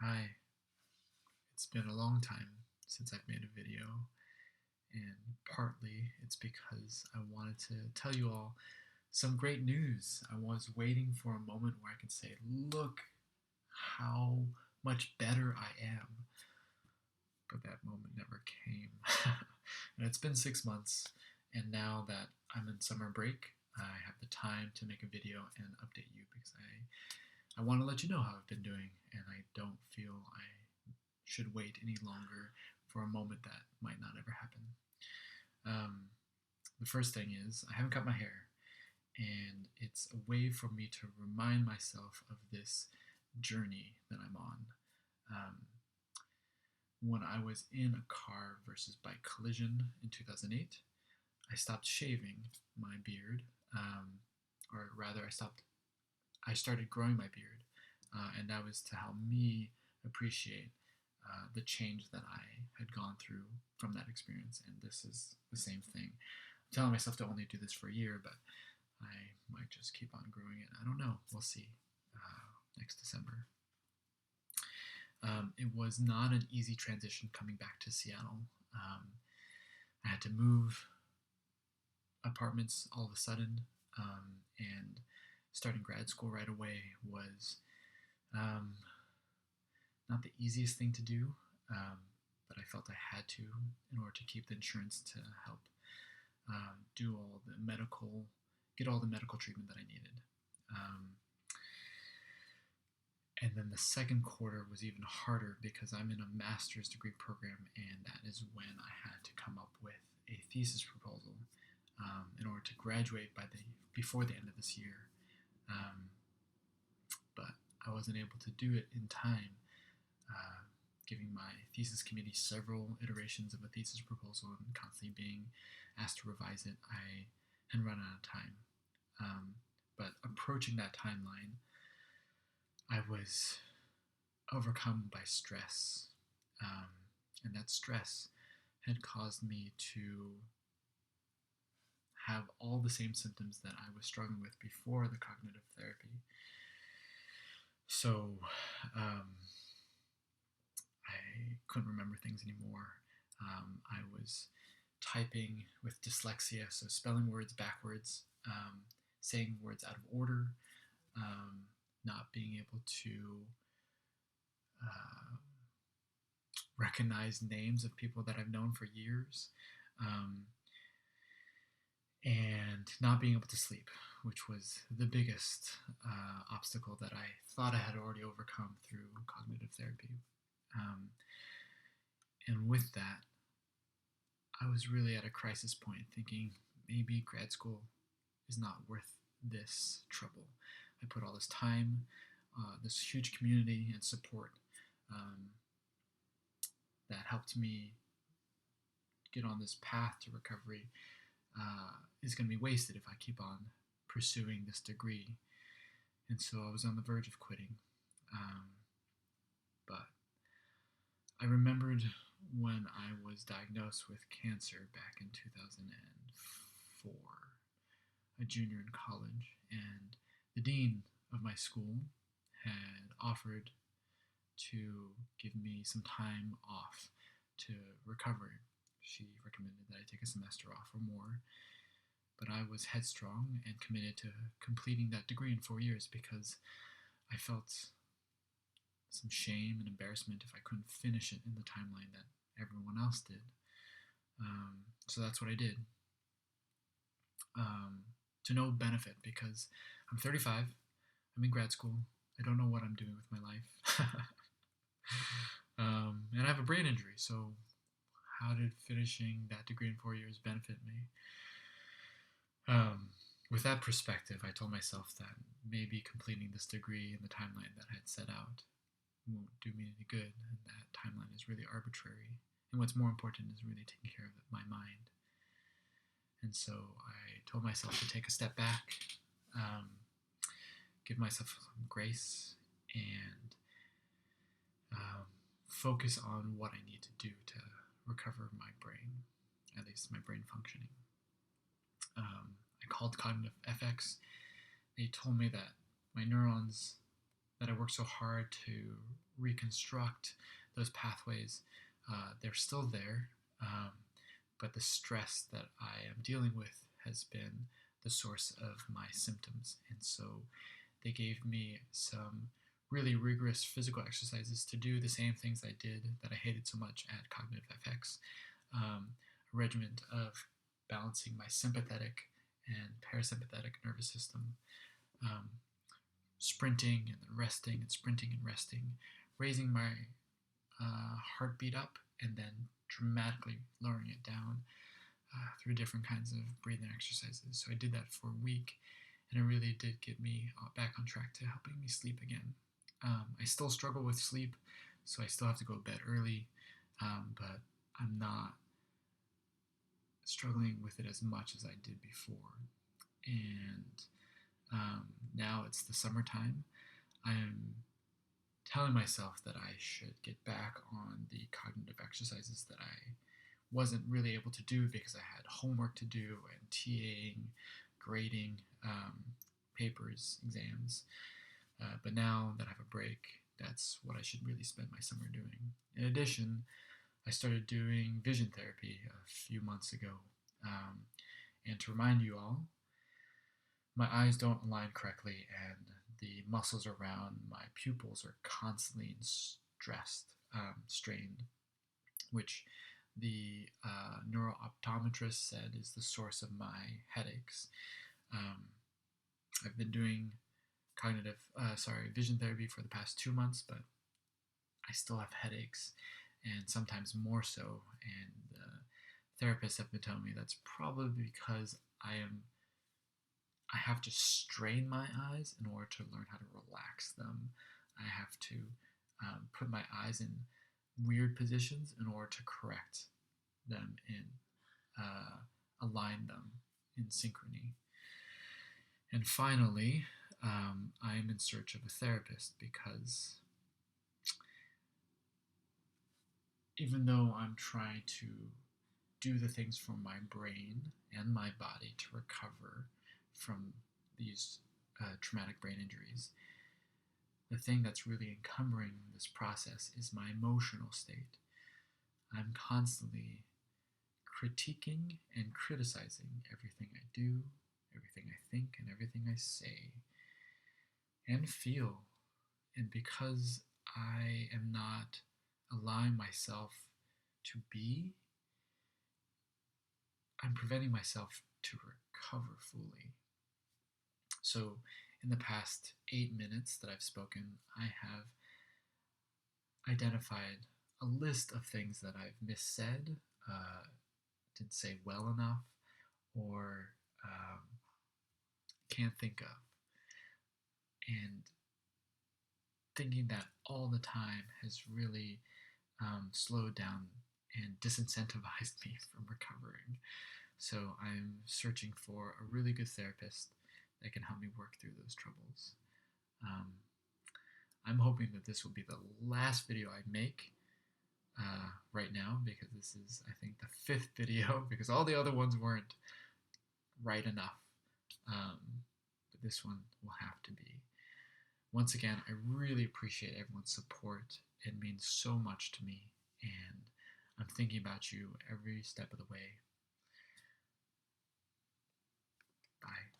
Hi, it's been a long time since I've made a video, and partly it's because I wanted to tell you all some great news. I was waiting for a moment where I can say, look how much better I am, but that moment never came. And it's been 6 months, and now that I'm in summer break, I have the time to make a video and update you because I want to let you know how I've been doing, and I don't feel I should wait any longer for a moment that might not ever happen. Um, the first thing is, I haven't cut my hair, and it's a way for me to remind myself of this journey that I'm on. Um, when I was in a car versus bike collision in 2008, I stopped shaving my beard, or rather, I started growing my beard, and that was to help me appreciate the change that I had gone through from that experience. And this is the same thing. I'm telling myself to only do this for a year, but I might just keep on growing it. I don't know. We'll see next December. It was not an easy transition coming back to Seattle. Um, I had to move apartments all of a sudden, and starting grad school right away was um, not the easiest thing to do, but I felt I had to in order to keep the insurance to help do all the medical, get all the medical treatment that I needed. Um, and then the second quarter was even harder because I'm in a master's degree program, and that is when I had to come up with a thesis proposal in order to graduate before the end of this year. Um, but I wasn't able to do it in time, uh, giving my thesis committee several iterations of a thesis proposal and constantly being asked to revise it. I had run out of time. But approaching that timeline, I was overcome by stress. Um, and that stress had caused me to have all the same symptoms that I was struggling with before the cognitive therapy. So um, I couldn't remember things anymore. I was typing with dyslexia, so spelling words backwards, saying words out of order, um, not being able to uh, recognize names of people that I've known for years, um, and not being able to sleep, which was the biggest obstacle that I thought I had already overcome through cognitive therapy. Um, and with that, I was really at a crisis point, thinking maybe grad school is not worth this trouble. I put all this time, this huge community and support um, that helped me get on this path to recovery is going to be wasted if I keep on pursuing this degree. And so I was on the verge of quitting. Um, but I remembered when I was diagnosed with cancer back in 2004, a junior in college, and the dean of my school had offered to give me some time off to recover. She recommended that I take a semester off or more, but I was headstrong and committed to completing that degree in 4 years because I felt some shame and embarrassment if I couldn't finish it in the timeline that everyone else did. So that's what I did. To no benefit because I'm 35, I'm in grad school, I don't know what I'm doing with my life. And I have a brain injury, so how did finishing that degree in 4 years benefit me? Um, with that perspective, I told myself that maybe completing this degree in the timeline that I had set out won't do me any good, and that timeline is really arbitrary. And what's more important is really taking care of my mind. And so I told myself to take a step back, um, give myself some grace, and um, focus on what I need to do to recover my brain, at least my brain functioning. I called Cognitive FX. They told me that my neurons that I worked so hard to reconstruct those pathways. They're still there, but the stress that I am dealing with has been the source of my symptoms. And so they gave me some really rigorous physical exercises to do the same things I did that I hated so much at Cognitive FX. A regimen of balancing my sympathetic and parasympathetic nervous system, um, sprinting and then resting and sprinting and resting, raising my heartbeat up and then dramatically lowering it down through different kinds of breathing exercises. So I did that for a week, and it really did get me back on track to helping me sleep again. I still struggle with sleep, so I still have to go to bed early, but I'm not struggling with it as much as I did before. And now it's the summertime. I'm telling myself that I should get back on the cognitive exercises that I wasn't really able to do because I had homework to do and TAing, grading, papers, exams. But now that I have a break, that's what I should really spend my summer doing. In addition, I started doing vision therapy a few months ago. And to remind you all, my eyes don't align correctly, and the muscles around my pupils are constantly stressed, strained, which the neurooptometrist said is the source of my headaches. I've been doing vision therapy for the past 2 months, but I still have headaches, and sometimes more so. And the therapists have been telling me that's probably because I have to strain my eyes in order to learn how to relax them. I have to put my eyes in weird positions in order to correct them and align them in synchrony. And finally, I am in search of a therapist because even though I'm trying to do the things for my brain and my body to recover from these traumatic brain injuries, the thing that's really encumbering this process is my emotional state. I'm constantly critiquing and criticizing everything I do, everything I think, and everything I say and feel. And because I am not allowing myself to be, I'm preventing myself to recover fully. So, in the past 8 minutes that I've spoken, I have identified a list of things that I've missaid, didn't say well enough, or can't think of. And thinking that all the time has really slowed down and disincentivized me from recovering. So I'm searching for a really good therapist that can help me work through those troubles. I'm hoping that this will be the last video I make right now, because this is, I think, the 5th video, because all the other ones weren't right enough. But this one will have to be. Once again, I really appreciate everyone's support. It means so much to me, and I'm thinking about you every step of the way. Bye.